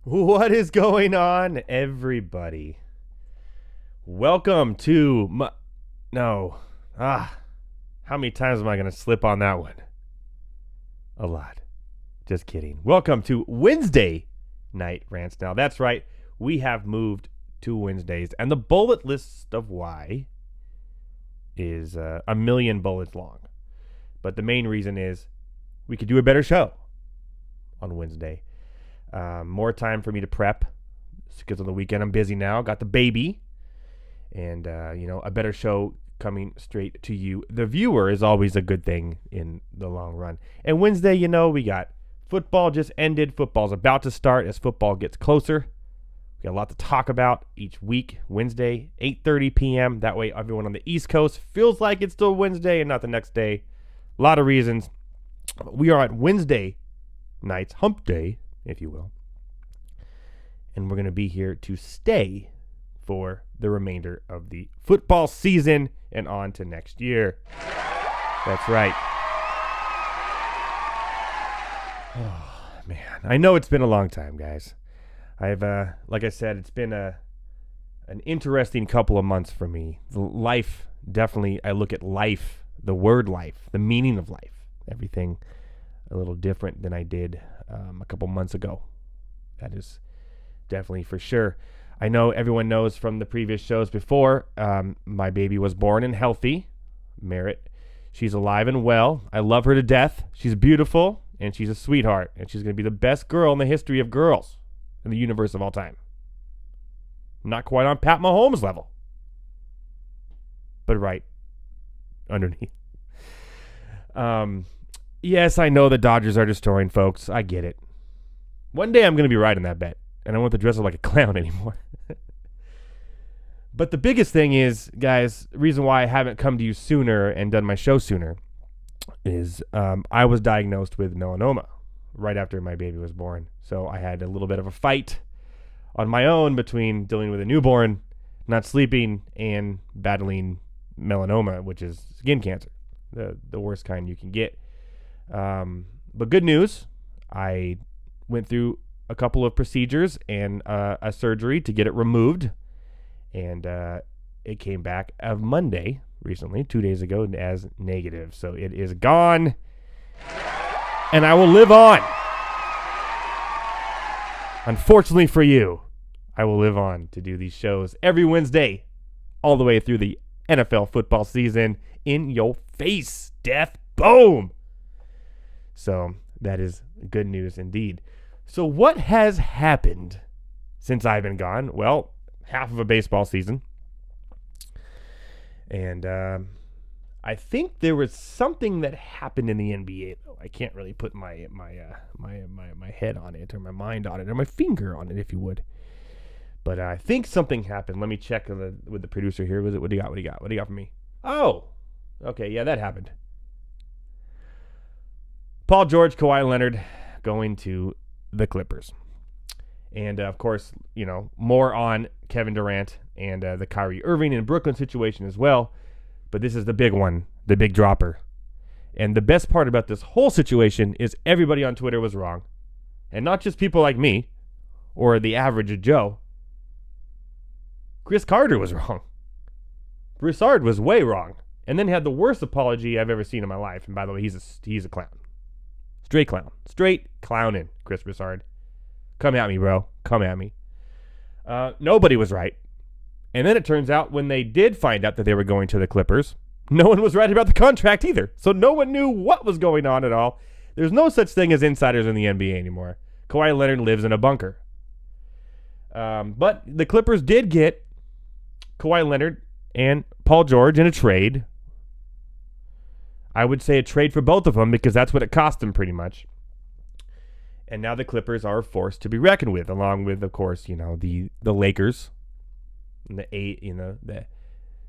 What is going on, everybody? Welcome to my... No. How many times am I going to slip on that one? A lot. Just kidding. Welcome to Wednesday night rants. Now, that's right. We have moved to Wednesdays, and the bullet list of why is a million bullets long. But the main reason is we could do a better show on Wednesday. More time for me to prep because on the weekend I'm busy now. Got the baby, and a better show coming straight to you. The viewer is always a good thing in the long run. And Wednesday, we got football just ended. Football's about to start as football gets closer. We got a lot to talk about each week. Wednesday, 8:30 p.m. That way everyone on the East Coast feels like it's still Wednesday and not the next day. A lot of reasons. We are at Wednesday nights, hump day, if you will. And we're going to be here to stay for the remainder of the football season and on to next year. That's right. Oh, man. I know it's been a long time, guys. I've, like I said, it's been an interesting couple of months for me. Life, definitely, I look at life, the word life, the meaning of life, everything a little different than I did a couple months ago. That is definitely for sure. I know everyone knows from the previous shows before, my baby was born and healthy. Merritt. She's alive and well. I love her to death. She's beautiful, and she's a sweetheart, and she's going to be the best girl in the history of girls in the universe of all time. Not quite on Pat Mahomes' level, but right underneath. Yes, I know the Dodgers are destroying folks. I get it. One day I'm going to be right in that bet, and I won't have to dress up like a clown anymore. But the biggest thing is, guys, the reason why I haven't come to you sooner and done my show sooner is I was diagnosed with melanoma right after my baby was born. So I had a little bit of a fight on my own between dealing with a newborn, not sleeping, and battling melanoma, which is skin cancer, the worst kind you can get. But good news, I went through a couple of procedures and a surgery to get it removed. And it came back of Monday recently, 2 days ago, as negative. So it is gone. And I will live on. Unfortunately for you, I will live on to do these shows every Wednesday all the way through the NFL football season. In your face. Death. Boom. So that is good news indeed. So what has happened since I've been gone? Well, half of a baseball season. And I think there was something that happened in the NBA, though. I can't really put my head on it, or my mind on it, or my finger on it, if you would. But I think something happened. Let me check with the producer here. What do you got? What do you got for me? Oh, okay, yeah, that happened. Paul George, Kawhi Leonard going to the Clippers. And, of course, more on Kevin Durant and the Kyrie Irving and Brooklyn situation as well. But this is the big one, the big dropper. And the best part about this whole situation is everybody on Twitter was wrong. And not just people like me or the average Joe. Chris Carter was wrong. Broussard was way wrong. And then had the worst apology I've ever seen in my life. And by the way, he's a clown. Straight clown. Straight clowning, Chris Broussard. Come at me, bro. Come at me. Nobody was right. And then it turns out when they did find out that they were going to the Clippers, no one was right about the contract either. So no one knew what was going on at all. There's no such thing as insiders in the NBA anymore. Kawhi Leonard lives in a bunker. But the Clippers did get Kawhi Leonard and Paul George in a trade. I would say a trade for both of them because that's what it cost them pretty much. And now the Clippers are forced to be reckoned with, along with, of course, the Lakers, and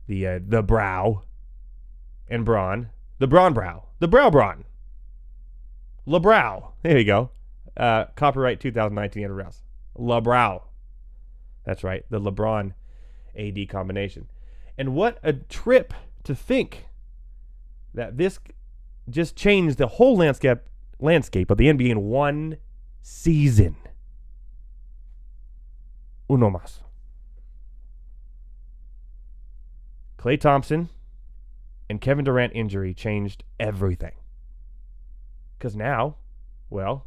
the Brow, and Braun, the Braun, LeBrow. There you go. Copyright 2019 and Rouse. LeBrow. That's right, the LeBron AD combination. And what a trip to think that this just changed the whole landscape of the NBA in one season. uno más. Klay Thompson and Kevin Durant injury changed everything. Because now, well,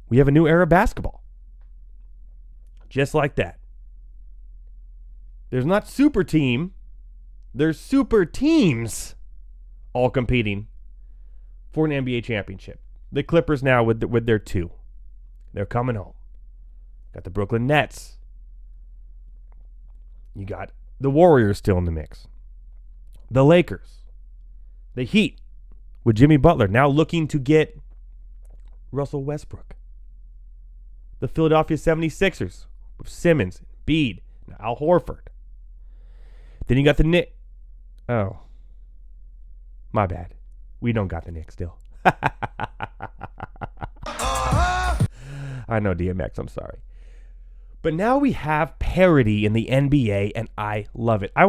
we have a new era of basketball. Just like that. There's not super team. There's super teams all competing for an NBA championship. The Clippers now with their 2. They're coming home. Got the Brooklyn Nets. You got the Warriors still in the mix. The Lakers. The Heat with Jimmy Butler now looking to get Russell Westbrook. The Philadelphia 76ers with Simmons, Bede, and Al Horford. Then you got the Knicks. Oh. My bad. We don't got the Knicks still. I know, DMX, I'm sorry. But now we have parity in the NBA, and I love it. I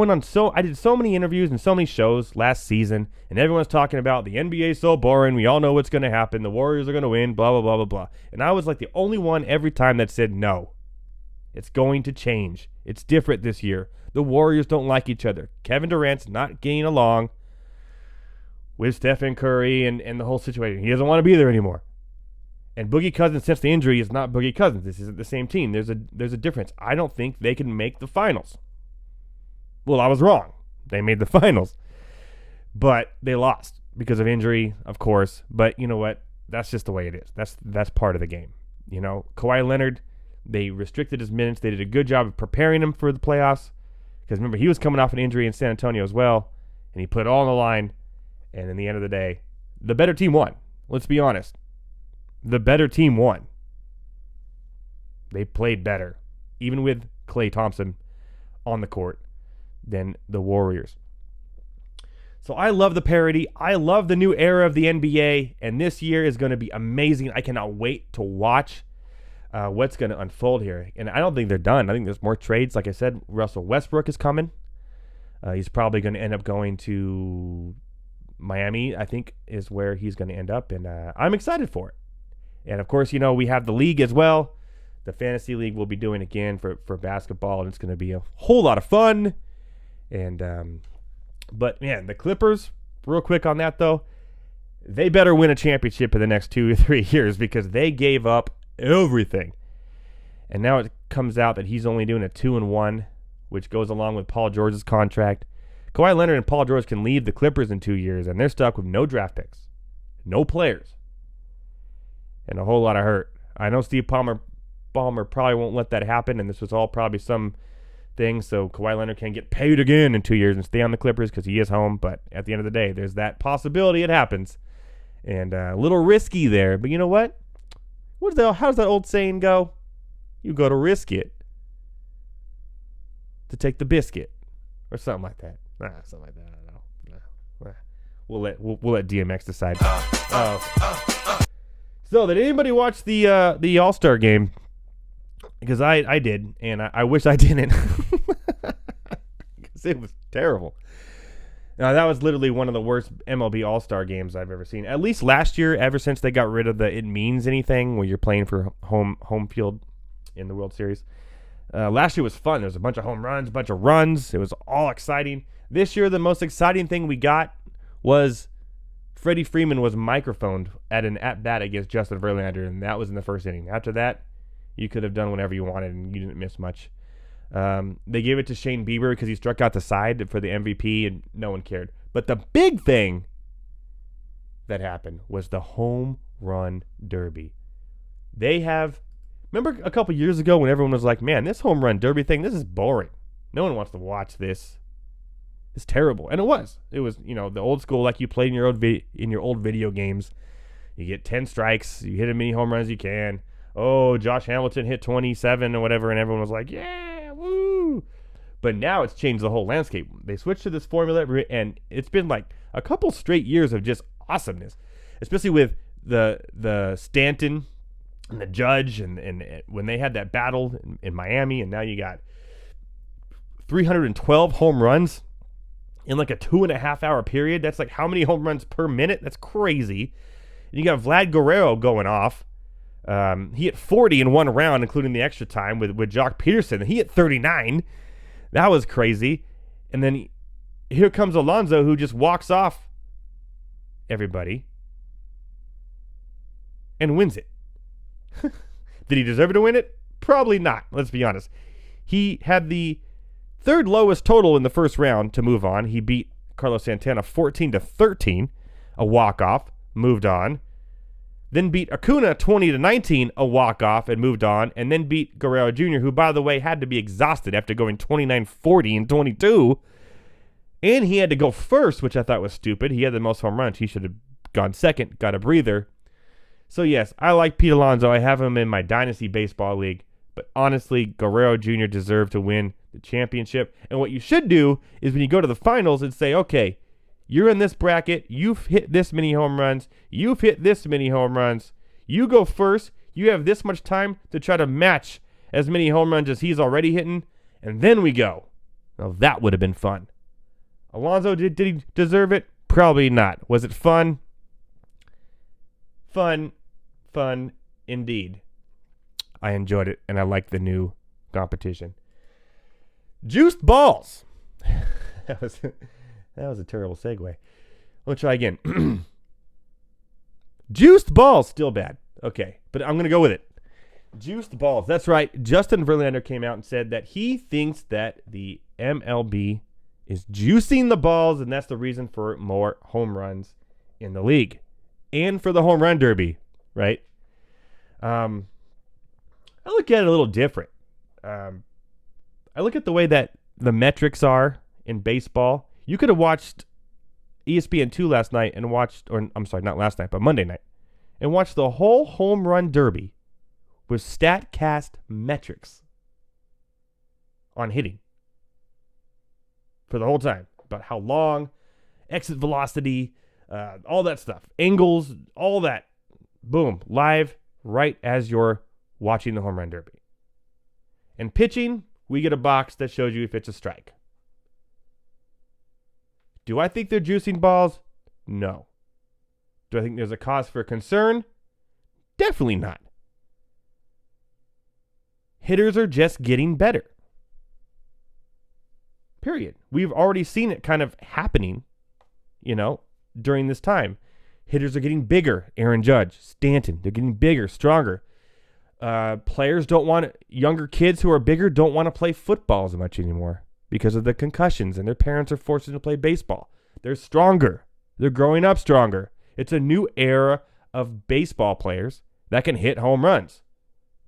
did so many interviews and so many shows last season, and everyone's talking about the NBA is so boring. We all know what's going to happen. The Warriors are going to win, blah, blah, blah, blah, blah. And I was like the only one every time that said, no, it's going to change. It's different this year. The Warriors don't like each other. Kevin Durant's not getting along with Stephen Curry and the whole situation. He doesn't want to be there anymore. And Boogie Cousins, since the injury, is not Boogie Cousins. This isn't the same team. There's a difference. I don't think they can make the finals. Well, I was wrong. They made the finals. But they lost because of injury, of course. But you know what? That's just the way it is. That's part of the game. You know, Kawhi Leonard, they restricted his minutes. They did a good job of preparing him for the playoffs. Because remember, he was coming off an injury in San Antonio as well. And he put it all on the line. And in the end of the day, the better team won. Let's be honest. The better team won. They played better, even with Klay Thompson on the court, than the Warriors. So I love the parity. I love the new era of the NBA, and this year is going to be amazing. I cannot wait to watch what's going to unfold here. And I don't think they're done. I think there's more trades. Like I said, Russell Westbrook is coming. He's probably going to end up going to Miami, I think, is where he's going to end up, and I'm excited for it. And, of course, you know, we have the league as well. The Fantasy League we'll be doing again for basketball, and it's going to be a whole lot of fun. And but, man, the Clippers, real quick on that, though, they better win a championship in the next 2 or 3 years because they gave up everything. And now it comes out that he's only doing a 2-1, which goes along with Paul George's contract. Kawhi Leonard and Paul George can leave the Clippers in 2 years, and they're stuck with no draft picks, no players, and a whole lot of hurt. I know Steve Ballmer probably won't let that happen, and this was all probably some thing so Kawhi Leonard can get paid again in 2 years and stay on the Clippers because he is home. But at the end of the day, there's that possibility it happens, and a little risky there. But you know what? How's that old saying go? You go to risk it to take the biscuit, or something like that. Something like that. I don't know. We'll let DMX decide. So, did anybody watch the All-Star game? Because I did, and I wish I didn't. Because it was terrible. Now, that was literally one of the worst MLB All-Star games I've ever seen. At least last year, ever since they got rid of the it means anything where you're playing for home field in the World Series. Last year was fun. There was a bunch of home runs, a bunch of runs. It was all exciting. This year, the most exciting thing we got was Freddie Freeman was microphoned at an at-bat against Justin Verlander, and that was in the first inning. After that, you could have done whatever you wanted, and you didn't miss much. They gave it to Shane Bieber because he struck out the side for the MVP, and no one cared. But the big thing that happened was the home run derby. Remember a couple years ago when everyone was like, man, this home run derby thing, this is boring. No one wants to watch this. It's terrible. And it was. It was, the old school like you played in your old video games. You get 10 strikes. You hit as many home runs as you can. Oh, Josh Hamilton hit 27 or whatever, and everyone was like, yeah, woo. But now it's changed the whole landscape. They switched to this formula, and it's been like a couple straight years of just awesomeness, especially with the Stanton and the Judge, and when they had that battle in Miami, and now you got 312 home runs in like a 2.5 hour period. That's like how many home runs per minute? That's crazy. And you got Vlad Guerrero going off. He hit 40 in one round, including the extra time with Jock Peterson. He hit 39. That was crazy. And then here comes Alonso, who just walks off everybody and wins it. Did he deserve to win it? Probably not. Let's be honest. He had the third lowest total in the first round to move on. He beat Carlos Santana 14-13, a walk-off, moved on. Then beat Acuna 20-19, a walk-off, and moved on. And then beat Guerrero Jr., who, by the way, had to be exhausted after going 29-40 and 22. And he had to go first, which I thought was stupid. He had the most home runs. He should have gone second, got a breather. So, yes, I like Pete Alonso. I have him in my Dynasty Baseball League. But honestly, Guerrero Jr. deserved to win the championship. And what you should do is when you go to the finals and say, okay, you're in this bracket. You've hit this many home runs. You've hit this many home runs. You go first. You have this much time to try to match as many home runs as he's already hitting. And then we go. Now, that would have been fun. Alonso, did he deserve it? Probably not. Was it fun? Fun indeed. I enjoyed it, and I like the new competition. Juiced balls. that was a terrible segue. We'll try again. Juiced balls, still bad. Okay, but I'm going to go with it. Juiced balls. That's right. Justin Verlander came out and said that he thinks that the MLB is juicing the balls, and that's the reason for more home runs in the league. And for the home run derby, right? I look at it a little different. I look at the way that the metrics are in baseball. You could have watched ESPN2 last night and watched, or I'm sorry, not last night, but Monday night, and watched the whole home run derby with StatCast metrics on hitting for the whole time. About how long, exit velocity, all that stuff, angles, all that. Boom, live right as you're watching the home run derby. And pitching, we get a box that shows you if it's a strike. Do I think they're juicing balls? No. Do I think there's a cause for concern? Definitely not. Hitters are just getting better. Period. We've already seen it kind of happening, during this time. Hitters are getting bigger. Aaron Judge, Stanton, they're getting bigger, stronger. Players don't want younger kids who are bigger don't want to play football as much anymore because of the concussions, and their parents are forced to play baseball. They're stronger. They're growing up stronger. It's a new era of baseball players that can hit home runs.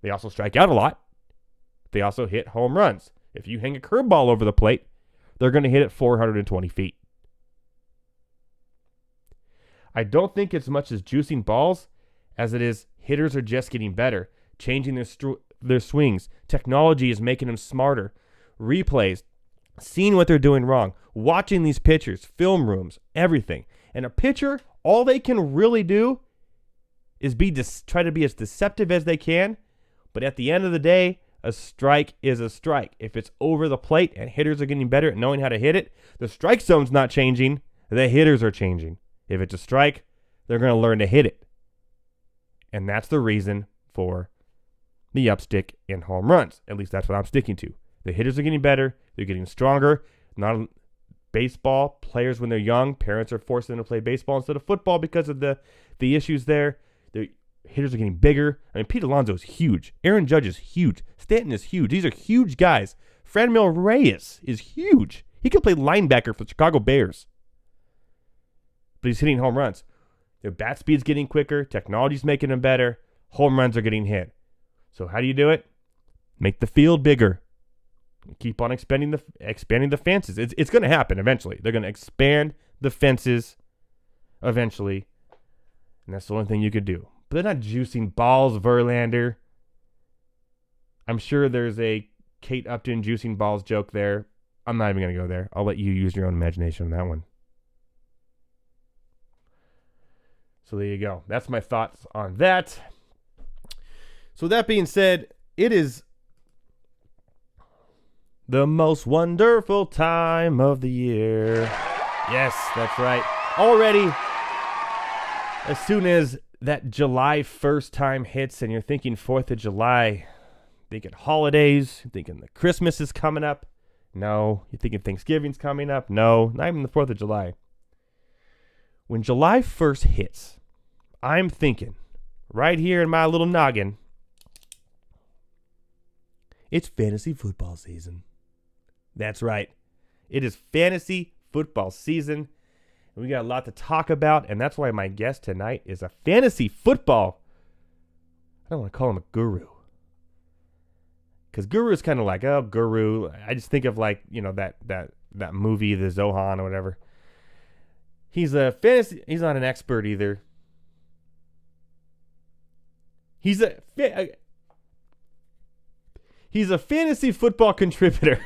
They also strike out a lot. They also hit home runs. If you hang a curveball over the plate, they're going to hit it 420 feet. I don't think it's much as juicing balls as it is hitters are just getting better, changing their swings. Technology is making them smarter. Replays, seeing what they're doing wrong, watching these pitchers, film rooms, everything. And a pitcher, all they can really do is try to be as deceptive as they can. But at the end of the day, a strike is a strike. If it's over the plate and hitters are getting better at knowing how to hit it, the strike zone's not changing. The hitters are changing. If it's a strike, they're going to learn to hit it. And that's the reason for the upstick in home runs. At least that's what I'm sticking to. The hitters are getting better. They're getting stronger. Not baseball players when they're young. Parents are forcing them to play baseball instead of football because of the issues there. The hitters are getting bigger. I mean, Pete Alonso is huge. Aaron Judge is huge. Stanton is huge. These are huge guys. Franmil Reyes is huge. He can play linebacker for the Chicago Bears. But he's hitting home runs. Their bat speed's getting quicker. Technology's making them better. Home runs are getting hit. So how do you do it? Make the field bigger. Keep on expanding the fences. It's going to happen eventually. They're going to expand the fences eventually. And that's the only thing you could do. But they're not juicing balls, Verlander. I'm sure there's a Kate Upton juicing balls joke there. I'm not even going to go there. I'll let you use your own imagination on that one. So there you go. That's my thoughts on that. So that being said, it is the most wonderful time of the year. Yes, that's right. Already, as soon as that July 1st time hits and you're thinking 4th of July, thinking holidays, you're thinking the Christmas is coming up. No. You're thinking Thanksgiving's coming up. No. Not even the 4th of July. When July 1st hits, I'm thinking, right here in my little noggin, it's fantasy football season. That's right. It is fantasy football season. And we got a lot to talk about, and that's why my guest tonight is a fantasy football. I don't want to call him a guru. Because guru is kind of like, oh, guru. I just think of like, that movie, the Zohan or whatever. He's not an expert either. He's a fantasy football contributor.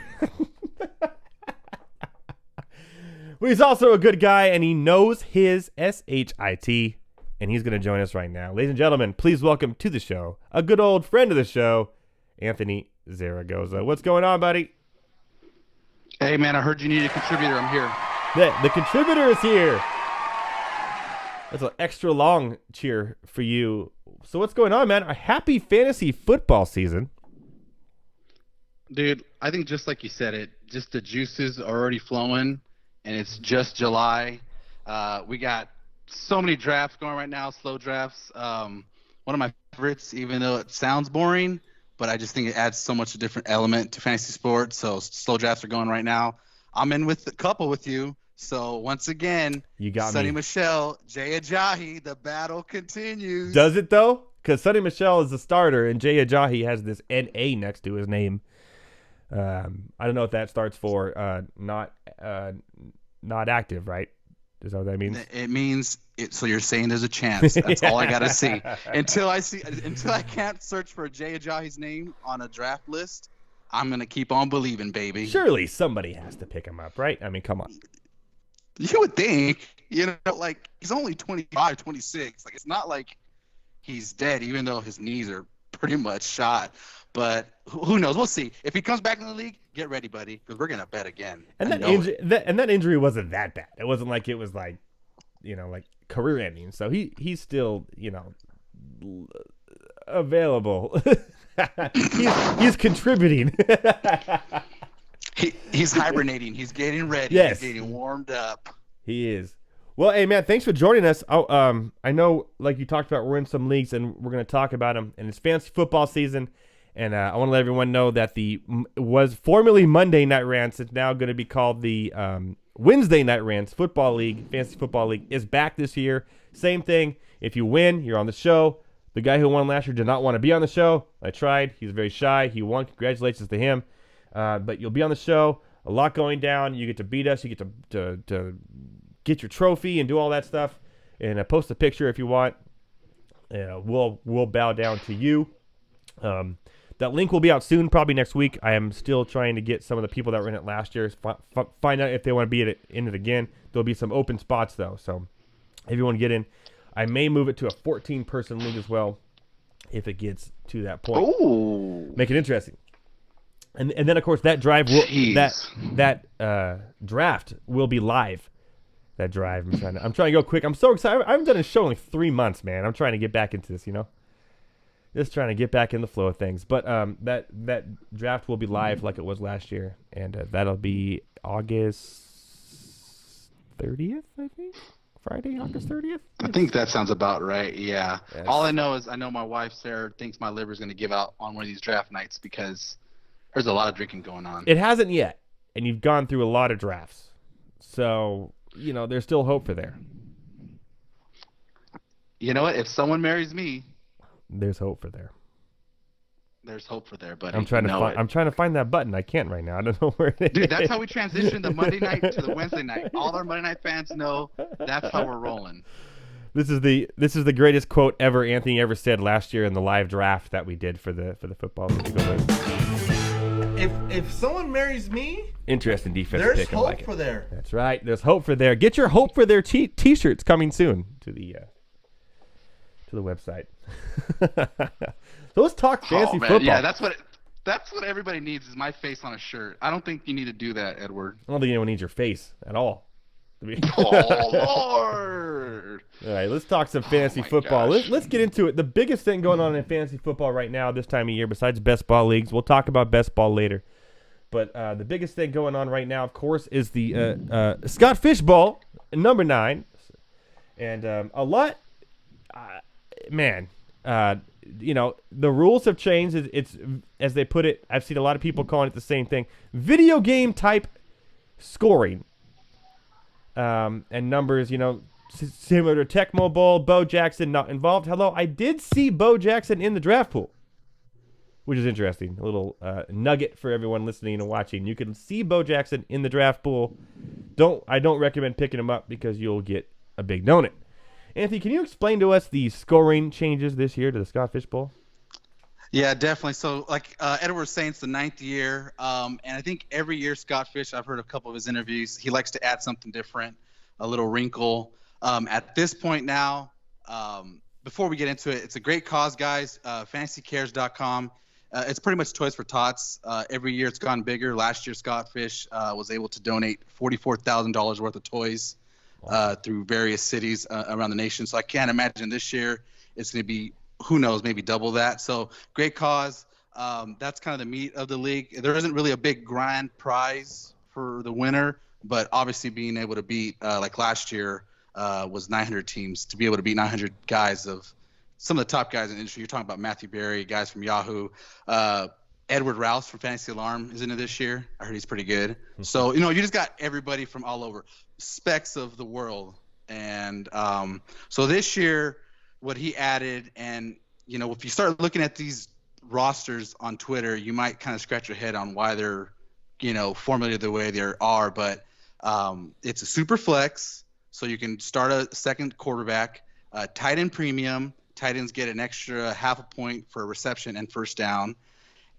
Well, he's also a good guy, and he knows his SHIT, and he's going to join us right now. Ladies and gentlemen, please welcome to the show a good old friend of the show, Anthony Zaragoza. What's going on, buddy? Hey, man, I heard you need a contributor. I'm here. The contributor is here. That's an extra long cheer for you. So what's going on, man? A happy fantasy football season. Dude, I think just like you said it, just the juices are already flowing, and it's just July. We got so many drafts going right now, slow drafts. One of my favorites, even though it sounds boring, but I just think it adds so much a different element to fantasy sports. So slow drafts are going right now. I'm in with a couple with you. So once again, you got Sonny me. Michel, Jay Ajayi, the battle continues. Does it though? Because Sonny Michel is the starter, and Jay Ajayi has this NA next to his name. I don't know what that starts for. Not active, right? Is that what that means? It means it. So you're saying there's a chance. That's all I gotta see. Until I can't search for Jay Ajayi's name on a draft list, I'm gonna keep on believing, baby. Surely somebody has to pick him up, right? I mean, come on. You would think, like he's only 25, 26. Like it's not like he's dead, even though his knees are pretty much shot. But who knows? We'll see. If he comes back in the league, get ready, buddy, because we're gonna bet again. And that injury wasn't that bad. It wasn't like it was like, like career ending. So he's still, available. he's contributing. He's hibernating. He's getting ready. Yes. He's getting warmed up. He is. Well, hey, man, thanks for joining us. I know, like you talked about, we're in some leagues, and we're going to talk about them. And it's fantasy football season, and I want to let everyone know that was formerly Monday Night Rants. It's now going to be called the Wednesday Night Rants Football League. Fantasy Football League is back this year. Same thing. If you win, you're on the show. The guy who won last year did not want to be on the show. I tried. He's very shy. He won. Congratulations to him. But you'll be on the show. A lot going down. You get to beat us. You get to get your trophy and do all that stuff. And post a picture if you want. We'll bow down to you. That link will be out soon, probably next week. I am still trying to get some of the people that were in it last year. Find out if they want to be in it again. There'll be some open spots, though. So if you want to get in, I may move it to a 14-person league as well if it gets to that point. Ooh. Make it interesting. And then, of course, that drive draft will be live. That drive. I'm trying to go quick. I'm so excited. I haven't done a show in like 3 months, man. I'm trying to get back into this, Just trying to get back in the flow of things. But that draft will be live like it was last year. And that'll be August 30th, I think. Friday, August 30th? I think that sounds about right, yeah. Yes. All I know is I know my wife, Sarah, thinks my liver's going to give out on one of these draft nights because there's a lot of drinking going on. It hasn't yet, and you've gone through a lot of drafts. So, there's still hope for there. You know what? If someone marries me, there's hope for there. There's hope for there, buddy. I'm trying to find that button. I can't right now. I don't know where it is. Dude, that's how we transitioned the Monday night to the Wednesday night. All our Monday night fans know that's how we're rolling. This is the greatest quote ever Anthony ever said last year in the live draft that we did for the football. If someone marries me, interesting defense. There's pick. hope like for there. That's right. There's hope for there. Get your hope for their t-shirts coming soon to the website. So let's talk fantasy football. Yeah, that's what everybody needs is my face on a shirt. I don't think you need to do that, Edward. I don't think anyone needs your face at all. Oh, Lord. All right, let's talk some fantasy my football. gosh. Let's get into it. The biggest thing going on in fantasy football right now, this time of year, besides best ball leagues, we'll talk about best ball later. But the biggest thing going on right now, of course, is the Scott Fish Bowl, number 9. And a lot, man, the rules have changed. It's, as they put it, I've seen a lot of people calling it the same thing, video game type scoring. And numbers, similar to Tecmo Bowl. Bo Jackson not involved. Hello, I did see Bo Jackson in the draft pool, which is interesting. A little nugget for everyone listening and watching. You can see Bo Jackson in the draft pool. I don't recommend picking him up because you'll get a big donut. Anthony, can you explain to us the scoring changes this year to the Scott Fish Bowl? Yeah, definitely. So, like Edward was saying, it's the 9th year, and I think every year Scott Fish, I've heard a couple of his interviews, he likes to add something different, a little wrinkle. At this point now, before we get into it, it's a great cause, guys. FantasyCares.com. It's pretty much Toys for Tots. Every year it's gotten bigger. Last year, Scott Fish was able to donate $44,000 worth of toys through various cities around the nation. So I can't imagine this year it's going to be, who knows, maybe double that. So great cause. That's kind of the meat of the league. There isn't really a big grand prize for the winner, but obviously being able to beat, like last year, was 900 teams. To be able to beat 900 guys of some of the top guys in the industry. You're talking about Matthew Berry, guys from Yahoo. Edward Rouse from Fantasy Alarm is in it this year. I heard he's pretty good. So, you just got everybody from all over, specs of the world. And so this year, what he added, and, if you start looking at these rosters on Twitter, you might kind of scratch your head on why they're, formulated the way they are. But it's a super flex, so you can start a second quarterback, tight end premium. Tight ends get an extra half a point for reception and first down.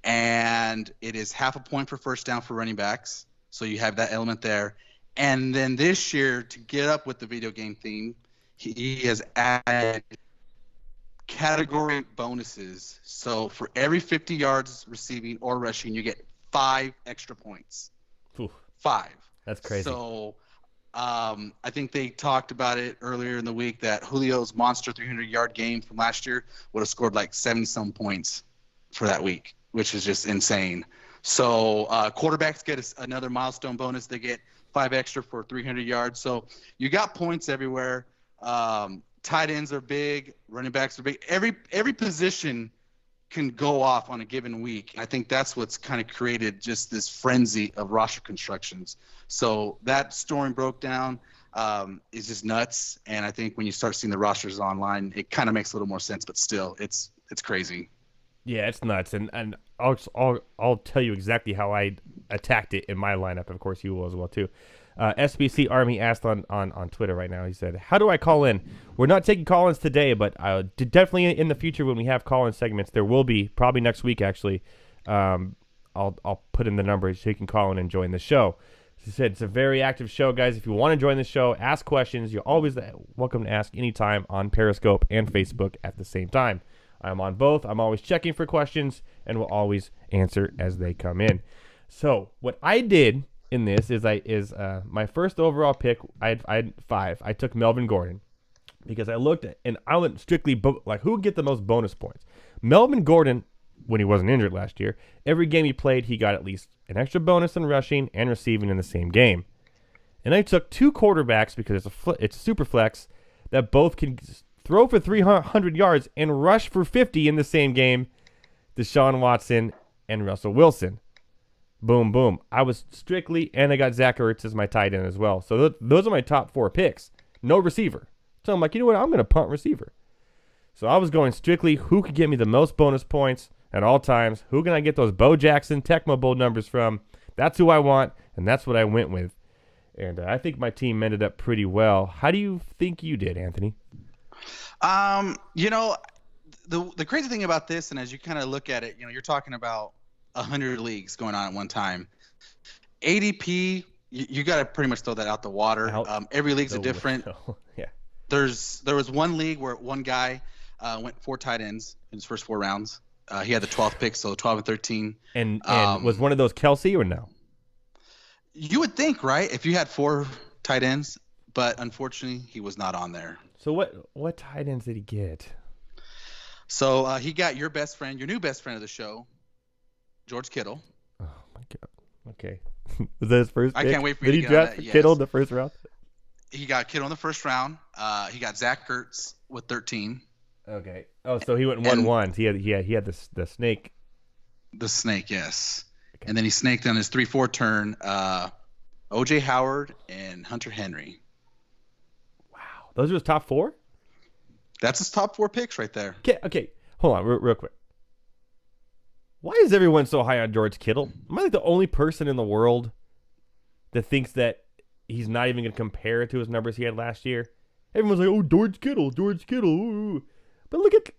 And it is half a point for first down for running backs. So you have that element there. And then this year, to get up with the video game theme, he has added category bonuses. So for every 50 yards receiving or rushing, you get 5 extra points. Ooh, 5. that's crazy. So I think they talked about it earlier in the week that Julio's monster 300-yard game from last year would have scored like 70-some points for that week, which is just insane. So quarterbacks get another milestone bonus. They get 5 extra for 300 yards. So you got points everywhere. Tight ends are big. Running backs are big. Every position can go off on a given week. I think that's what's kind of created just this frenzy of roster constructions. So that story broke down is just nuts. And I think when you start seeing the rosters online, it kind of makes a little more sense. But still, it's crazy. Yeah, it's nuts, and I'll tell you exactly how I attacked it in my lineup. Of course, you will as well too. SBC Army asked on Twitter right now. He said, "How do I call in?" We're not taking call-ins today, but definitely in the future when we have call-in segments, there will be probably next week actually. I'll put in the number so you can call in and join the show. As I said, it's a very active show, guys. If you want to join the show, ask questions. You're always welcome to ask anytime on Periscope and Facebook at the same time. I'm on both. I'm always checking for questions and will always answer as they come in. So what I did in this is my first overall pick. I had 5. I took Melvin Gordon because I looked at, and I went strictly like who would get the most bonus points. Melvin Gordon, when he wasn't injured last year, every game he played, he got at least an extra bonus in rushing and receiving in the same game. And I took 2 quarterbacks because it's super flex that both can throw for 300 yards and rush for 50 in the same game. Deshaun Watson and Russell Wilson. Boom, boom. I was strictly, and I got Zach Ertz as my tight end as well. So those are my top 4 picks. No receiver. So I'm like, you know what? I'm going to punt receiver. So I was going strictly who could get me the most bonus points at all times. Who can I get those Bo Jackson Tecmo Bowl numbers from? That's who I want, and that's what I went with. And I think my team ended up pretty well. How do you think you did, Anthony? The crazy thing about this, and as you kind of look at it, you're talking about 100 leagues going on at one time. ADP, you got to pretty much throw that out the water. Every league's different. Yeah. There was one league where one guy went 4 tight ends in his first 4 rounds. He had the 12th pick, so 12 and 13. And was one of those Kelsey or no? You would think, right? If you had 4 tight ends, but unfortunately, he was not on there. So what tight ends did he get? So he got your best friend, your new best friend of the show, George Kittle. Oh my God. Okay. Was that his first pick? I can't wait for you Did to he get on draft that, yes. Kittle in the first round? He got Kittle in the first round. He got Zach Ertz with 13. Okay. Oh, so he went 1-1. He had the snake. The snake, yes. Okay. And then he snaked on his 3-4 turn. O.J. Howard and Hunter Henry. Wow, those are his top 4. That's his top 4 picks right there. Okay. Hold on, real quick. Why is everyone so high on George Kittle? Am I like the only person in the world that thinks that he's not even going to compare it to his numbers he had last year? Everyone's like, oh, George Kittle. Ooh. But look at,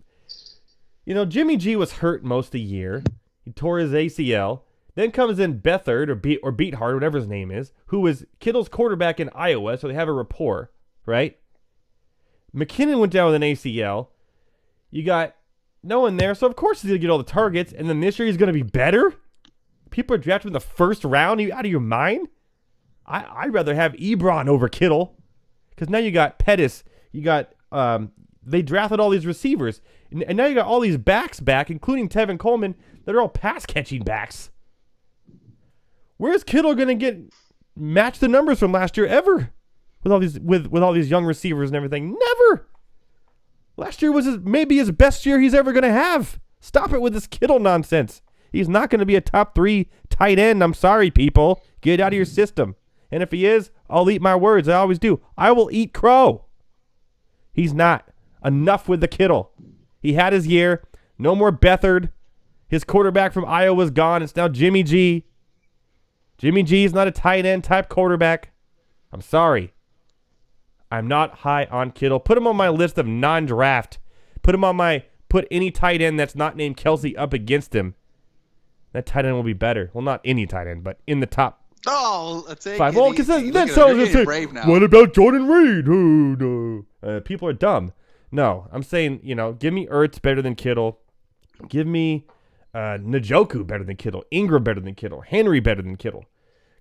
Jimmy G was hurt most of the year. He tore his ACL. Then comes in Beathard or Beathard, whatever his name is, who was Kittle's quarterback in Iowa, so they have a rapport, right? McKinnon went down with an ACL. You got no one there, so of course he's going to get all the targets, and then this year he's going to be better? People are drafted in the first round? Are you out of your mind? I'd rather have Ebron over Kittle, because now you got Pettis, you got they drafted all these receivers, and now you got all these backs back, including Tevin Coleman, that are all pass-catching backs. Where's Kittle going to match the numbers from last year ever? With all these young receivers and everything. Never. Last year was maybe his best year he's ever going to have. Stop it with this Kittle nonsense. He's not going to be a top 3 tight end. I'm sorry, people. Get out of your system. And if he is, I'll eat my words. I always do. I will eat crow. He's not. Enough with the Kittle. He had his year. No more Beathard. His quarterback from Iowa was gone. It's now Jimmy G. Jimmy G is not a tight end type quarterback. I'm sorry. I'm not high on Kittle. Put him on my list of non-draft. Put any tight end that's not named Kelsey up against him. That tight end will be better. Well, not any tight end, but in the top 5. Well, because then someone's going to say, what about Jordan Reed? Oh, no. People are dumb. No, I'm saying, give me Ertz better than Kittle. Give me Njoku better than Kittle. Ingram better than Kittle. Henry better than Kittle.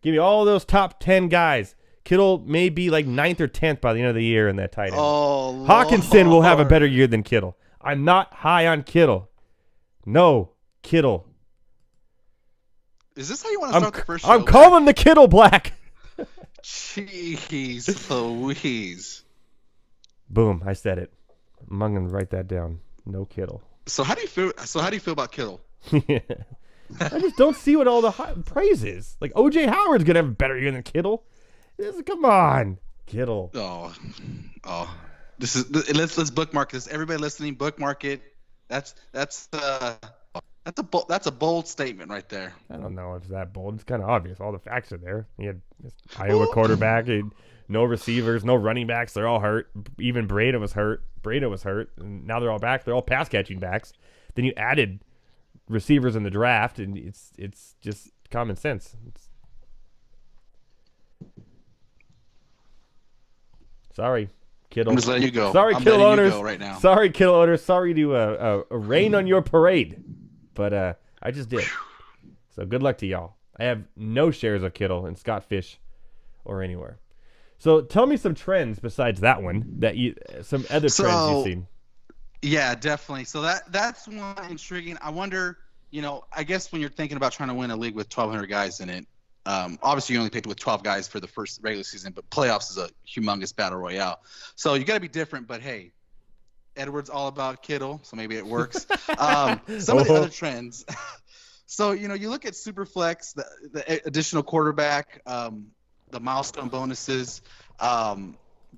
Give me all those top 10 guys. Kittle may be like 9th or 10th by the end of the year in that tight end. Oh, Hawkinson will have a better year than Kittle. I'm not high on Kittle. No, Kittle. Is this how you want to start the first show? I'm calling the Kittle black. Jeez Louise. Boom, I said it. I'm going to write that down. No Kittle. So how do you feel about Kittle? I just don't see what all the praise is. Like O.J. Howard's going to have a better year than Kittle. Come on, Kittle. Oh. Let's bookmark this. Everybody listening, bookmark it. That's a bold statement right there. I don't know if it's that bold. It's kind of obvious. All the facts are there. He had Iowa quarterback, no receivers, no running backs. They're all hurt. Even Breda was hurt. And now they're all back. They're all pass catching backs. Then you added receivers in the draft, and it's just common sense. Sorry, Kittle. I'm just letting you go. Sorry, I'm Kittle owners. You go right now. Sorry, Kittle owners. Sorry to rain on your parade, but I just did. So good luck to y'all. I have no shares of Kittle in Scott Fish or anywhere. So tell me some trends besides that one some other trends you've seen. Yeah, definitely. So that's one intriguing. I wonder, I guess when you're thinking about trying to win a league with 1,200 guys in it, obviously you only picked with 12 guys for the first regular season, but playoffs is a humongous battle royale. So you got to be different, but hey, Edwards all about Kittle, so maybe it works. Some of the other trends. So, you look at Superflex, the additional quarterback, the milestone bonuses.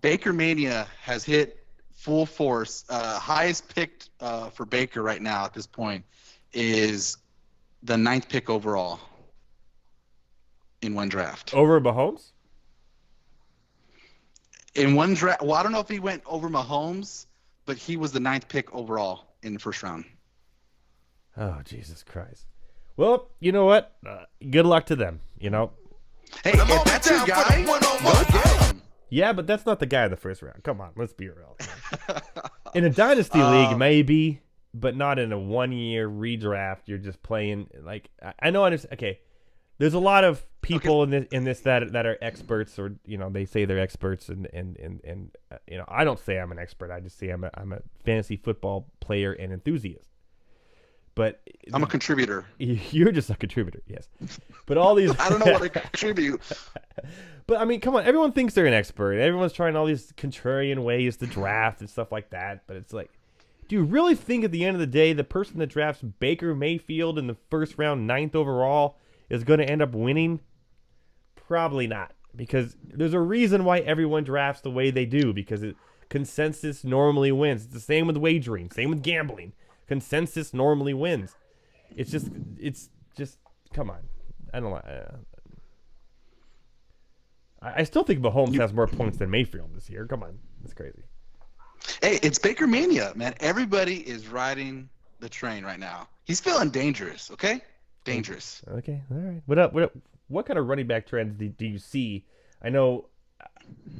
Baker Mania has hit full force. Highest picked for Baker right now at this point is the 9th pick overall in one draft. Over Mahomes? In one draft. Well, I don't know if he went over Mahomes, but he was the 9th pick overall in the first round. Oh, Jesus Christ. Well, you know what? Good luck to them, Hey, if that's your guy, go get him. Yeah, but that's not the guy in the first round. Come on, let's be real. In a dynasty league, maybe, but not in a 1-year redraft. You're just playing, I know. Okay, there's a lot of people in this that are experts, or they say they're experts, and I don't say I'm an expert. I just say I'm a fantasy football player and enthusiast. But I'm a contributor. You're just a contributor, yes. But all these I don't know what I contribute. But I mean, come on, everyone thinks they're an expert. Everyone's trying all these contrarian ways to draft and stuff like that. But it's like, do you really think at the end of the day the person that drafts Baker Mayfield in the first round, 9th overall, is going to end up winning? Probably not, because there's a reason why everyone drafts the way they do, because consensus normally wins. It's the same with wagering, same with gambling. Consensus normally wins. It's just come on. I don't know. I still think Mahomes has more points than Mayfield this year. Come on, that's crazy. Hey, it's Baker Mania, man. Everybody is riding the train right now. He's feeling dangerous. Okay, dangerous. Okay, all right. What kind of running back trends do you see? I know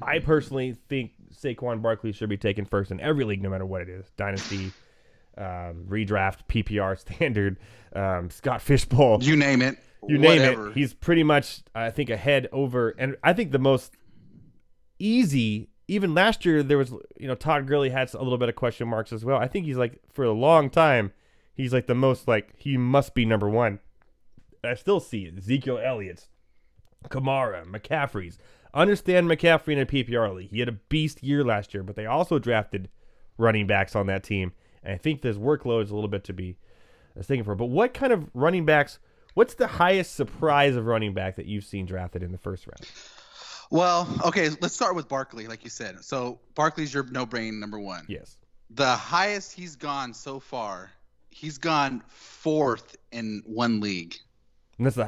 I personally think Saquon Barkley should be taken first in every league, no matter what it is. Dynasty, redraft, PPR, standard, Scott Fishbowl. You name it. You name it. He's pretty much, I think, ahead over. And I think the most easy, even last year, there was, Todd Gurley had a little bit of question marks as well. I think he's like, for a long time, he's like the most, he must be number one. I still see it. Ezekiel Elliott's, Kamara, McCaffrey's. Understand McCaffrey in a PPR league. He had a beast year last year, but they also drafted running backs on that team. And I think this workload is a little bit to be thinking for. But what kind of running backs, what's the highest surprise of running back that you've seen drafted in the first round? Well, okay, let's start with Barkley, like you said. So Barkley's your no-brain number one. Yes. The highest he's gone so far, he's gone 4th in one league. And that's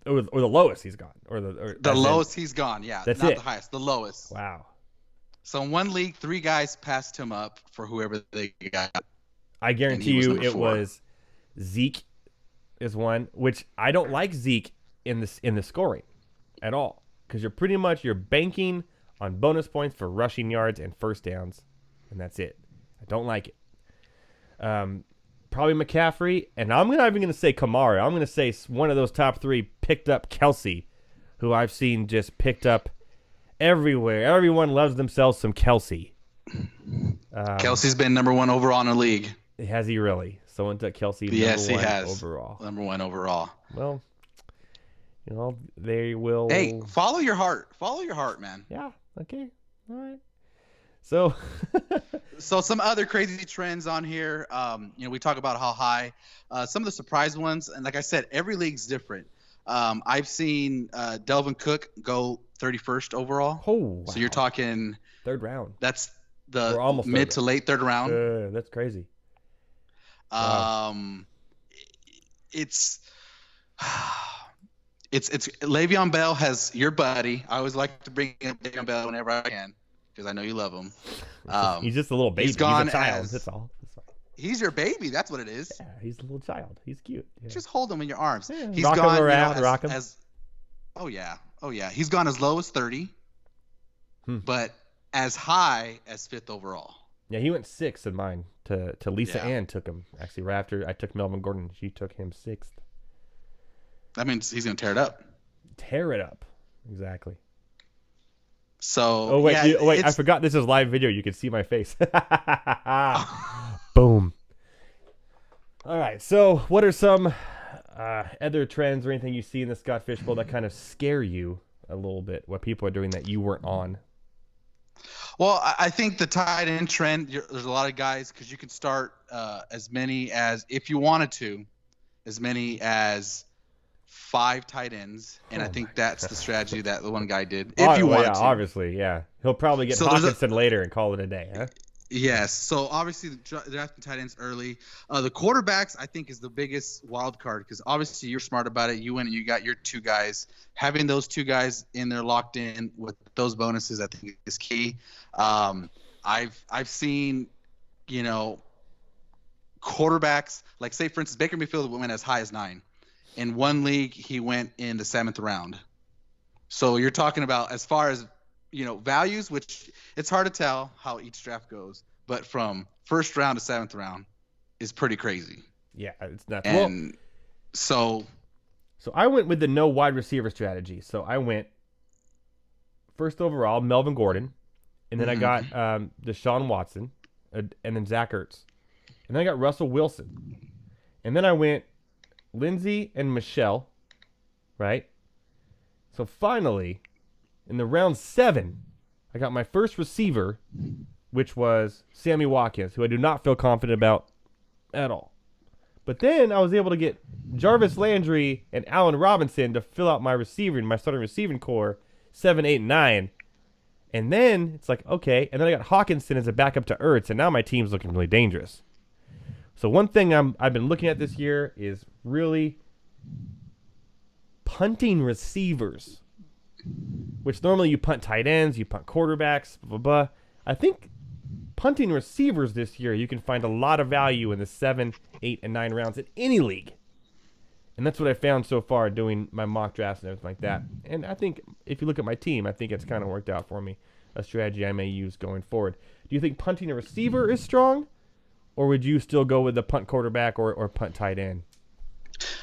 or the lowest he's gone, or the lowest he's gone. Yeah, that's not it. The highest, the lowest. Wow. So in one league, 3 guys passed him up for whoever they got. I guarantee you, it was Zeke is one, which I don't like Zeke in the scoring at all, because you're banking on bonus points for rushing yards and first downs, and that's it. I don't like it. Probably McCaffrey, and I'm not even going to say Kamara. I'm going to say one of those top 3 picked up Kelsey, who I've seen just picked up everywhere. Everyone loves themselves some Kelsey. Kelsey's been number 1 overall in the league. Has he really? Someone took Kelsey yes, number 1 he has. overall. Number 1 overall. Well, they will. Hey, follow your heart. Follow your heart, man. Yeah. Okay. All right. So some other crazy trends on here. We talk about how high. Some of the surprise ones, and like I said, every league's different. I've seen Delvin Cook go 31st overall. Oh, wow. So you're talking 3rd round. That's the mid to late 3rd round. That's crazy. Wow. It's Le'Veon Bell has your buddy. I always like to bring up Le'Veon Bell whenever I can, because I know you love him. He's just a little baby. He's a child. That's all. He's your baby. That's what it is. Yeah, he's a little child. He's cute. Yeah. Just hold him in your arms. Yeah, he's rock gone him around, rock him. Oh yeah. He's gone as low as 30, but as high as 5th overall. Yeah, he went 6th in mine. To Lisa Ann took him. Actually, right after I took Melvin Gordon, she took him 6th. That means he's gonna tear it up. Tear it up. Exactly. So. Wait! I forgot this is live video. You can see my face. Boom. All right. So, what are some other trends or anything you see in the Scott Fishbowl that kind of scare you a little bit? What people are doing that you weren't on? Well, I think the tight end trend, there's a lot of guys, because you could start as many as, if you wanted to, as many as 5 tight ends. And I think that's the strategy that the one guy did. If you wanted to. Obviously, yeah. He'll probably get Hawkinson later and call it a day, huh? Yes. So obviously drafting tight ends early. The quarterbacks, I think, is the biggest wild card, because obviously you're smart about it. You went and you got your 2 guys. Having those 2 guys in there locked in with those bonuses, I think, is key. I've seen, quarterbacks, like, say for instance, Baker Mayfield went as high as 9. In one league, he went in the 7th round. So you're talking about, as far as values, which it's hard to tell how each draft goes, but from 1st round to 7th round is pretty crazy. Yeah, it's not. And so So I went with the no wide receiver strategy. So I went first overall, Melvin Gordon. And then I got Deshaun Watson. And then Zach Ertz. And then I got Russell Wilson. And then I went Lindsey and Michelle. Right? So finally, in the round 7, I got my first receiver, which was Sammy Watkins, who I do not feel confident about at all. But then I was able to get Jarvis Landry and Allen Robinson to fill out my starting receiving core, 7, 8, and 9. And then it's like, okay. And then I got Hawkinson as a backup to Ertz, and now my team's looking really dangerous. So one thing I've been looking at this year is really punting receivers, which normally you punt tight ends, you punt quarterbacks, blah, blah, blah. I think punting receivers this year, you can find a lot of value in the 7, 8, and 9 rounds in any league. And that's what I found so far doing my mock drafts and everything like that. And I think if you look at my team, I think it's kind of worked out for me, a strategy I may use going forward. Do you think punting a receiver is strong? Or would you still go with the punt quarterback or punt tight end?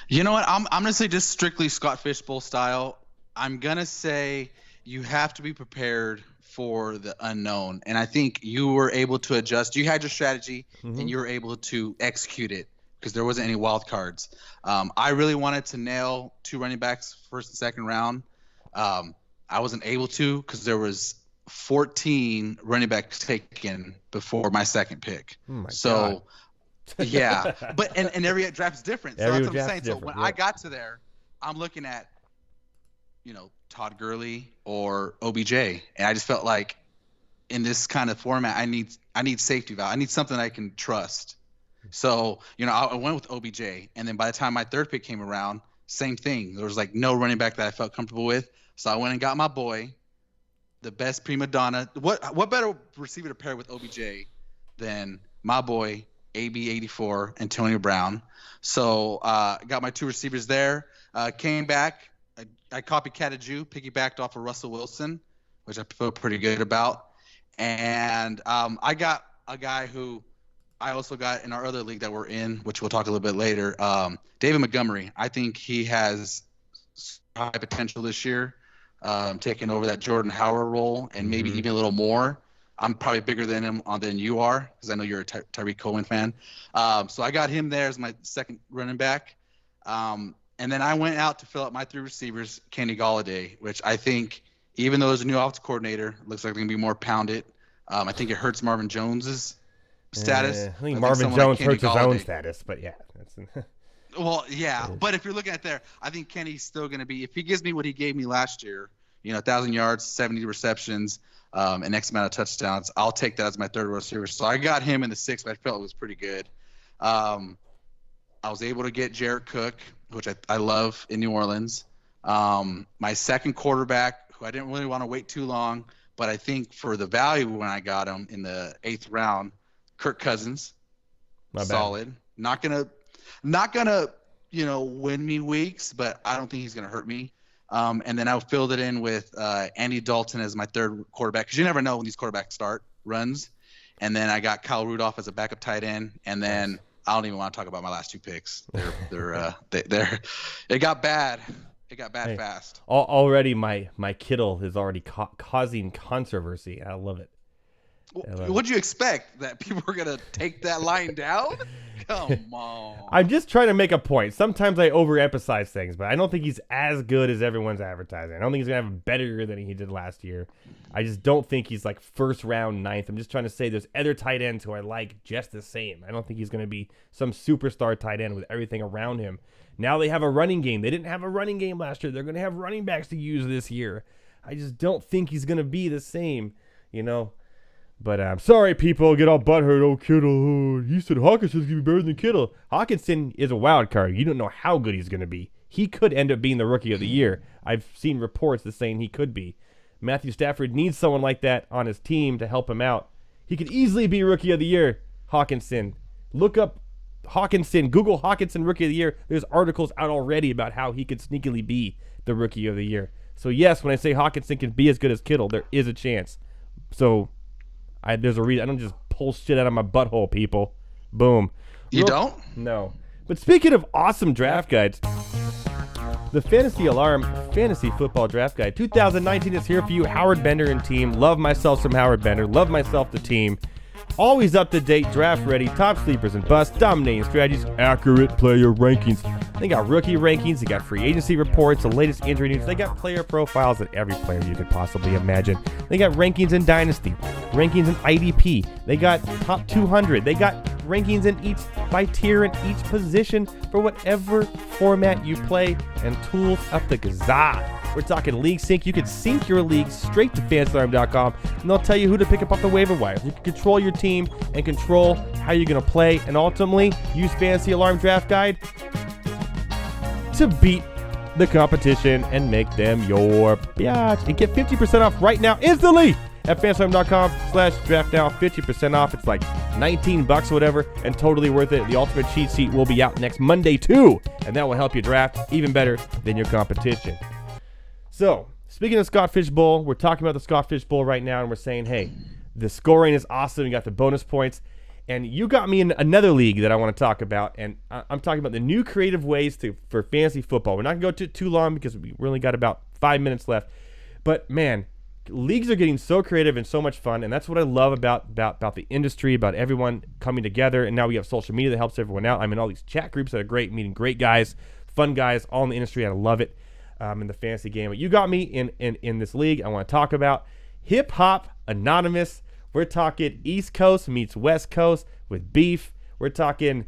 You know what? I'm going to say just strictly Scott Fishbowl style. I'm going to say you have to be prepared for the unknown. And I think you were able to adjust. You had your strategy, and you were able to execute it because there wasn't any wild cards. I really wanted to nail 2 running backs first and second round. I wasn't able to because there was 14 running backs taken before my second pick. Oh my so God. yeah, but and every draft is different. So Every that's what I'm draft's saying. So different, when I got to there, I'm looking at, Todd Gurley or OBJ, and I just felt like in this kind of format, I need safety valve. I need something I can trust. So I went with OBJ, and then by the time my third pick came around, same thing. There was like no running back that I felt comfortable with. So I went and got my boy, the best prima donna. What better receiver to pair with OBJ than my boy AB84 Antonio Brown? So got my 2 receivers there. Came back. I copycatted you, piggybacked off of Russell Wilson, which I feel pretty good about. And I got a guy who I also got in our other league that we're in, which we'll talk a little bit later, David Montgomery. I think he has high potential this year, taking over that Jordan Howard role and maybe even a little more. I'm probably bigger than him than you are because I know you're a Tyreek Cohen fan. So I got him there as my second running back. And then I went out to fill out my 3 receivers, Kenny Golladay, which I think, even though there's a new offensive coordinator, looks like they're going to be more pounded. I think it hurts Marvin Jones's status. I think Marvin Jones hurts his own status, but yeah. Well, yeah, but if you're looking at there, I think Kenny's still going to be, if he gives me what he gave me last year, 1,000 yards, 70 receptions, and X amount of touchdowns, I'll take that as my third receiver. So I got him in the 6th, but I felt it was pretty good. I was able to get Jared Cook, which I love in New Orleans. My second quarterback, who I didn't really want to wait too long, but I think for the value when I got him in the 8th round, Kirk Cousins, solid. Not gonna win me weeks, but I don't think he's gonna hurt me. And then I filled it in with Andy Dalton as my third quarterback, because you never know when these quarterbacks start runs. And then I got Kyle Rudolph as a backup tight end, and then I don't even want to talk about my last 2 picks. It got bad. It got bad fast. Already, my Kittle is already causing controversy. I love it. What'd you expect? That people were gonna take that line down? Come on. I'm just trying to make a point. Sometimes I overemphasize things, but I don't think he's as good as everyone's advertising. I don't think he's gonna have a better year than he did last year. I just don't think he's like first round 9th. I'm just trying to say there's other tight ends who I like just the same. I don't think he's gonna be some superstar tight end with everything around him. Now they have a running game. They didn't have a running game last year. They're gonna have running backs to use this year. I just don't think he's gonna be the same, But I'm sorry, people get all butthurt. Oh, Kittle, you said Hawkinson's going to be better than Kittle. Hawkinson is a wild card. You don't know how good he's going to be. He could end up being the rookie of the year. I've seen reports that saying he could be. Matthew Stafford needs someone like that on his team to help him out. He could easily be rookie of the year, Hawkinson. Look up Hawkinson. Google Hawkinson rookie of the year. There's articles out already about how he could sneakily be the rookie of the year. So, yes, when I say Hawkinson can be as good as Kittle, there is a chance. So there's a reason. I don't just pull shit out of my butthole, people. Boom. You don't? No. But speaking of awesome draft guides, The Fantasy Alarm Fantasy Football Draft Guide 2019 is here for you. Howard Bender and team. Love myself some Howard Bender. Love myself the team. Always up to date, draft ready, top sleepers and busts, dominating strategies, accurate player rankings. They got rookie rankings, they got free agency reports, the latest injury news. They got player profiles of every player you could possibly imagine. They got rankings in Dynasty, rankings in IDP. They got top 200. They got rankings in each by tier in each position for whatever format you play, and tools up the gazaa. We're talking League Sync. You can sync your league straight to fantasyalarm.com, and they'll tell you who to pick up off the waiver wire. You can control your team and control how you're going to play, and ultimately use Fantasy Alarm Draft Guide to beat the competition and make them your biatch. And get 50% off right now instantly at fantasyalarm.com/draft now. 50% off. It's like $19 or whatever, and totally worth it. The ultimate cheat sheet will be out next Monday too, and that will help you draft even better than your competition. So, speaking of Scott Fish Bowl, we're talking about the Scott Fish Bowl right now, and we're saying, hey, the scoring is awesome. You got the bonus points. And you got me in another league that I want to talk about, and I'm talking about the new creative ways for fantasy football. We're not going to go too long because we only got about 5 minutes left. But, man, leagues are getting so creative and so much fun, and that's what I love about the industry, about everyone coming together. And now we have social media that helps everyone out. I'm in all these chat groups that are great, meeting great guys, fun guys, all in the industry. I love it. In the fantasy game. But you got me in this league. I want to talk about Hip Hop Anonymous. We're talking East Coast meets West Coast with beef. We're talking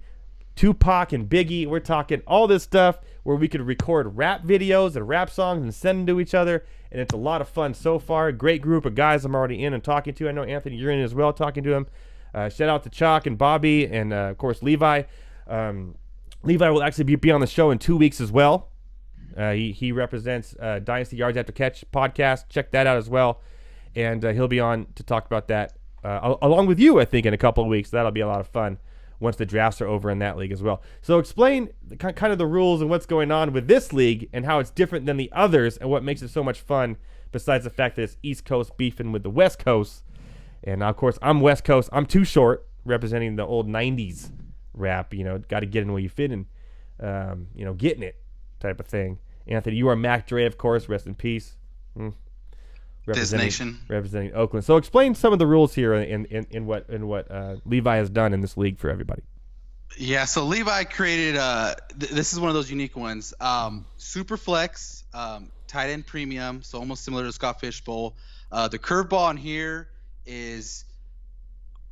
Tupac and Biggie. We're talking all this stuff where we could record rap videos and rap songs and send them to each other. And it's a lot of fun so far. Great group of guys I'm already in and talking to. I know, Anthony, you're in as well, talking to him. Shout out to Chalk and Bobby and, of course, Levi. Levi will actually be on the show in 2 weeks as well. He represents Dynasty Yards After Catch podcast. Check that out as well. And he'll be on to talk about that along with you, I think, in a couple of weeks. That'll be a lot of fun once the drafts are over in that league as well. So explain kind of the rules and what's going on with this league and how it's different than the others and what makes it so much fun, besides the fact that it's East Coast beefing with the West Coast. And, of course, I'm West Coast. I'm Too Short, representing the old 90s rap. You know, got to get in where you fit and, getting it type of thing. Anthony, you are Mac Dre, of course. Rest in peace. Representing Oakland. So explain some of the rules here in what Levi has done in this league for everybody. Yeah, so Levi created this is one of those unique ones. Super flex, tight end premium, so almost similar to Scott Fish Bowl. The curveball in here is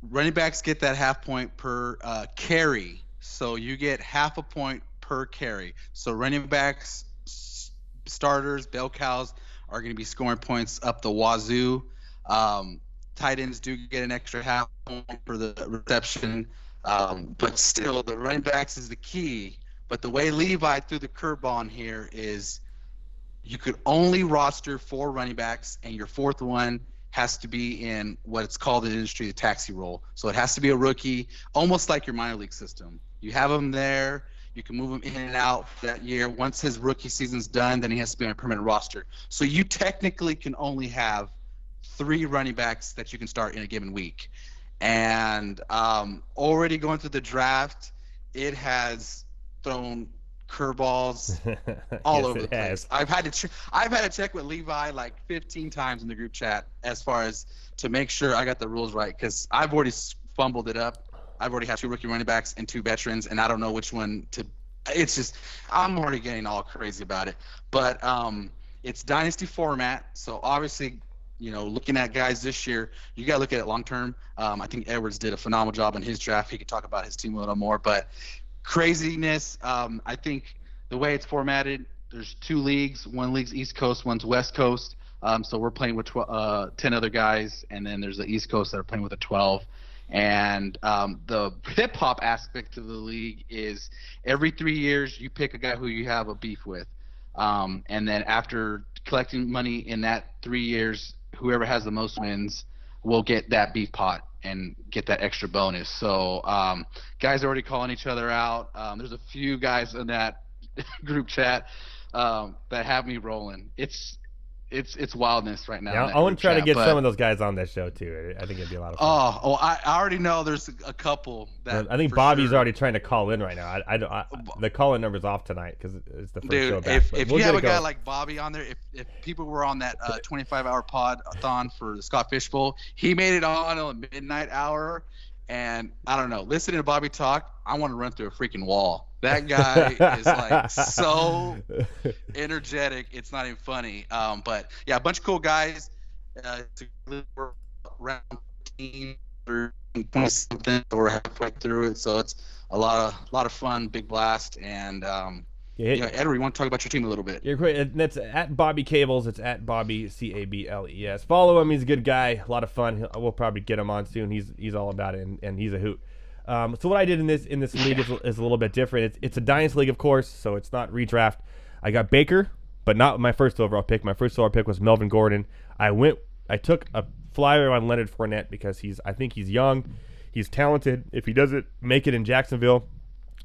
running backs get that half point per carry. So you get half a point per carry. So running backs, starters, bell cows are going to be scoring points up the wazoo. Tight ends do get an extra half point for the reception, but still the running backs is the key. But the way Levi threw the curveball in here is you could only roster 4 running backs, and your fourth one has to be in what it's called in the industry the taxi role. So it has to be a rookie, almost like your minor league system. You have him there. You can move him in and out for that year. Once his rookie season's done, then he has to be on a permanent roster. So you technically can only have 3 running backs that you can start in a given week. And already going through the draft, it has thrown curveballs all over the place. I've had to check with Levi like 15 times in the group chat as far as to make sure I got the rules right, because I've already fumbled it up. I've already had 2 rookie running backs and 2 veterans, and I don't know which one to. It's just I'm already getting all crazy about it. But it's dynasty format, so obviously, looking at guys this year, you got to look at it long term. I think Edwards did a phenomenal job in his draft. He could talk about his team a little more, but craziness. I think the way it's formatted, there's 2 leagues. One league's East Coast, one's West Coast. So we're playing with 10 other guys, and then there's the East Coast that are playing with a 12. And the hip-hop aspect of the league is every 3 years you pick a guy who you have a beef with. And then after collecting money in that 3 years, whoever has the most wins will get that beef pot and get that extra bonus. So guys are already calling each other out. There's a few guys in that group chat that have me rolling. it's wildness right now. Yeah, I want to try to get some of those guys on this show too. I think it'd be a lot of fun. I already know there's a couple that I think Bobby's already trying to call in right now. The call-in number's off tonight because it's the first show back. If you have a guy like Bobby on there, if people were on that 25-hour pod-a-thon for the Scott Fish Bowl, he made it on the midnight hour, and I don't know. Listening to Bobby talk, I want to run through a freaking wall. That guy is like so energetic. It's not even funny. But yeah, a bunch of cool guys. Around 15 or 20 something. So we're halfway through it. So it's a lot of fun, big blast. And Edward, you want to talk about your team a little bit? You're great. That's at Bobby Cables. It's at Bobby Cables. Follow him. He's a good guy. A lot of fun. We'll probably get him on soon. He's all about it, and he's a hoot. So what I did in this league is a little bit different. It's a Dynasty league, of course, so it's not redraft. I got Baker, but not my first overall pick. My first overall pick was Melvin Gordon. I took a flyer on Leonard Fournette because I think he's young, he's talented. If he doesn't make it in Jacksonville,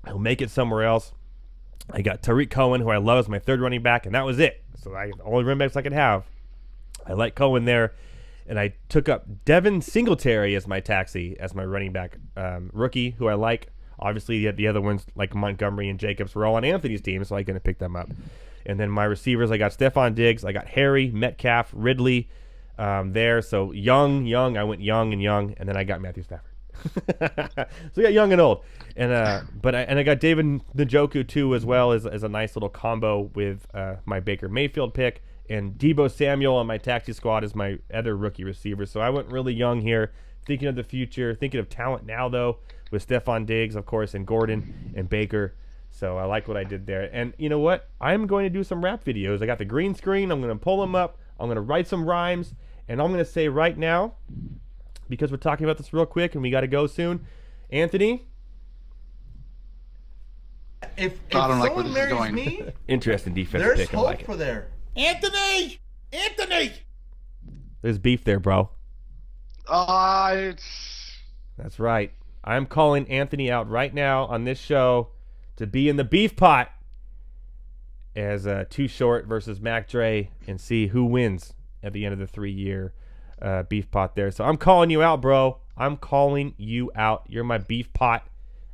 he'll make it somewhere else. I got Tariq Cohen, who I love as my third running back, and that was it. So the only running backs I could have. I like Cohen there. And I took up Devin Singletary as my taxi, as my running back rookie, who I like. Obviously, the other ones, like Montgomery and Jacobs, were all on Anthony's team, so I'm going to pick them up. And then my receivers, I got Stephon Diggs, I got Harry, Metcalf, Ridley there. So young, I went young, and then I got Matthew Stafford. So we got young and old. And I got David Njoku, too, as well, as a nice little combo with my Baker Mayfield pick. And Deebo Samuel on my taxi squad is my other rookie receiver. So I went really young here, thinking of the future, thinking of talent now, though, with Stephon Diggs, of course, and Gordon and Baker. So I like what I did there. And you know what? I'm going to do some rap videos. I got the green screen. I'm going to pull them up. I'm going to write some rhymes. And I'm going to say right now, because we're talking about this real quick and we got to go soon, Anthony? If I don't like someone where this is marries going. me, Interesting defense there's pick. I hope like it. for there. Anthony! There's beef there, bro. It's That's right. I'm calling Anthony out right now on this show to be in the beef pot as Too Short versus Mac Dre and see who wins at the end of the 3-year beef pot there. So I'm calling you out, bro. I'm calling you out. You're my beef pot.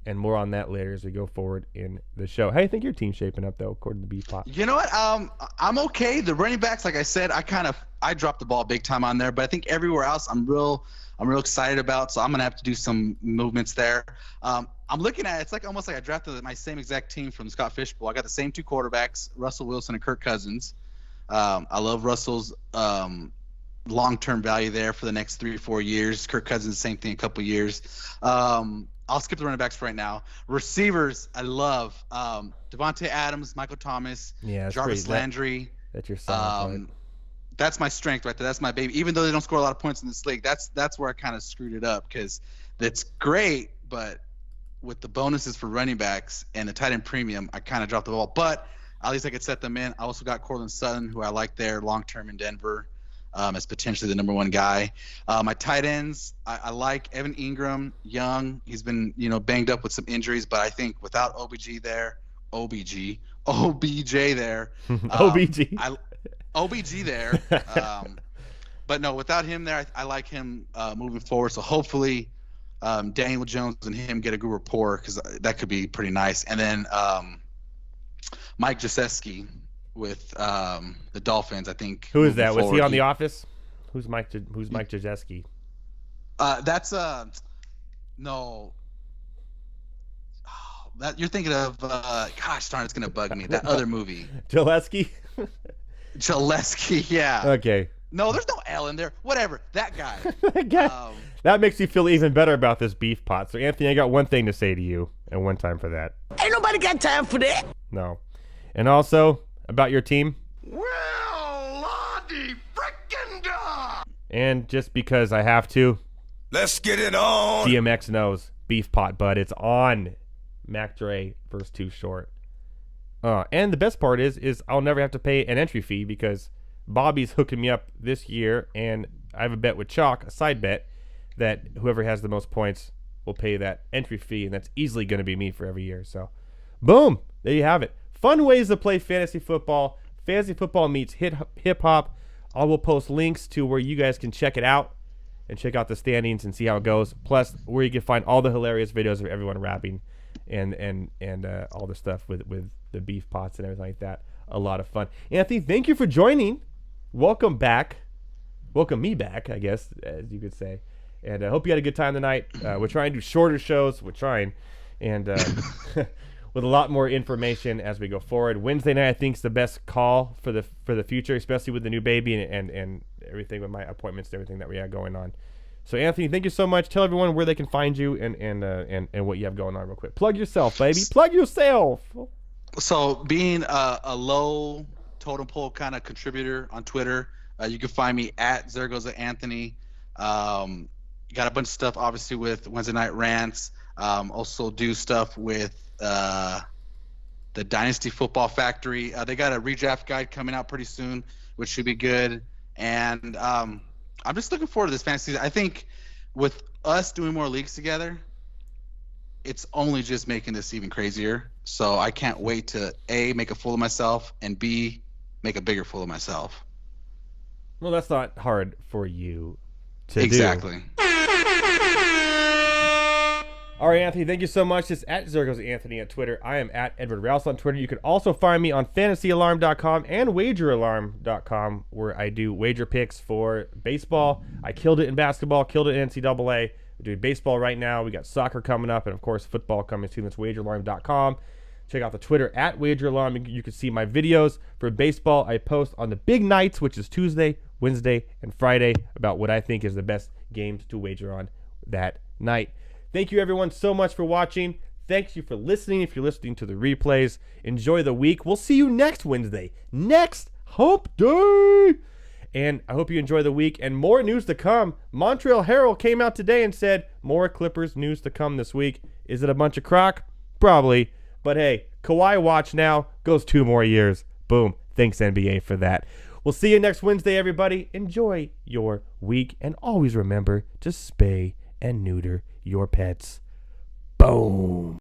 And more on that later as we go forward in the show. How do you think your team's shaping up, though, according to Beef Pot? You know what? I'm okay. The running backs, like I said, I dropped the ball big time on there, but I think everywhere else I'm real excited about. So I'm gonna have to do some movements there. I'm looking at it's like almost like I drafted my same exact team from the Scott Fish Bowl. I got the same 2 quarterbacks, Russell Wilson and Kirk Cousins. I love Russell's long-term value there for the next 3 or 4 years. Kirk Cousins, same thing, a couple years. I'll skip the running backs for right now. Receivers, I love Devontae Adams, Michael Thomas, Jarvis Landry. That's your son. That's my strength right there. That's my baby. Even though they don't score a lot of points in this league, that's where I kind of screwed it up because that's great, but with the bonuses for running backs and the tight end premium, I kind of dropped the ball. But at least I could set them in. I also got Cortland Sutton, who I like there long-term in Denver. As potentially the number 1 guy. My tight ends, I like Evan Ingram, young. He's been, banged up with some injuries, but I think without OBJ there, OBJ there. But no, without him there, I like him moving forward. So hopefully Daniel Jones and him get a good rapport because that could be pretty nice. And then Mike Gesicki with the Dolphins, I think. Who is that? Was he on The Office? Who's Mike Gesicki? That's no. That you're thinking of. Gosh darn, it's gonna bug me. That other movie. Gillespie, yeah. Okay. No, there's no L in there. Whatever. That guy. That guy. That makes you feel even better about this beef pot. So Anthony, I got one thing to say to you, and one time for that. Ain't nobody got time for that. No. And also about your team. Well, Lordy frickin' dog. And just because I have to. Let's get it on. DMX knows beef pot, but it's on Mac Dre versus Too Short. And the best part is I'll never have to pay an entry fee because Bobby's hooking me up this year, and I have a bet with Chalk, a side bet, that whoever has the most points will pay that entry fee, and that's easily going to be me for every year. So, boom, there you have it. Fun ways to play fantasy football. Fantasy football meets hip hop. I will post links to where you guys can check it out and check out the standings and see how it goes. Plus, where you can find all the hilarious videos of everyone rapping and all the stuff with the beef pots and everything like that. A lot of fun. Anthony, thank you for joining. Welcome back. Welcome me back, I guess, as you could say. And I hope you had a good time tonight. We're trying to do shorter shows. We're trying. And with a lot more information as we go forward. Wednesday night, I think, is the best call for the future, especially with the new baby and everything with my appointments and everything that we have going on. So, Anthony, thank you so much. Tell everyone where they can find you and what you have going on real quick. Plug yourself, baby. Plug yourself. So being a low totem pole kind of contributor on Twitter, you can find me at Zergoza Anthony. You got a bunch of stuff, obviously, with Wednesday Night Rants. Also do stuff with the Dynasty Football Factory. They got a redraft guide coming out pretty soon, which should be good. And I'm just looking forward to this fantasy season. I think with us doing more leagues together, it's only just making this even crazier. So I can't wait to A, make a fool of myself, and B, make a bigger fool of myself. Well, that's not hard for you to do. Exactly. All right, Anthony, thank you so much. It's at Zergoza Anthony at Twitter. I am at Edward Rouse on Twitter. You can also find me on fantasyalarm.com and wageralarm.com, where I do wager picks for baseball. I killed it in basketball, killed it in NCAA. We're doing baseball right now. We got soccer coming up, and, of course, football coming soon. That's wageralarm.com. Check out the Twitter at wageralarm. You can see my videos for baseball. I post on the big nights, which is Tuesday, Wednesday, and Friday, about what I think is the best games to wager on that night. Thank you, everyone, so much for watching. Thank you for listening. If you're listening to the replays, enjoy the week. We'll see you next Wednesday. Next Hump Day. And I hope you enjoy the week. And more news to come. Montreal Herald came out today and said more Clippers news to come this week. Is it a bunch of crock? Probably. But hey, Kawhi watch now. Goes 2 more years. Boom. Thanks, NBA, for that. We'll see you next Wednesday, everybody. Enjoy your week. And always remember to spay and neuter your pets. Boom.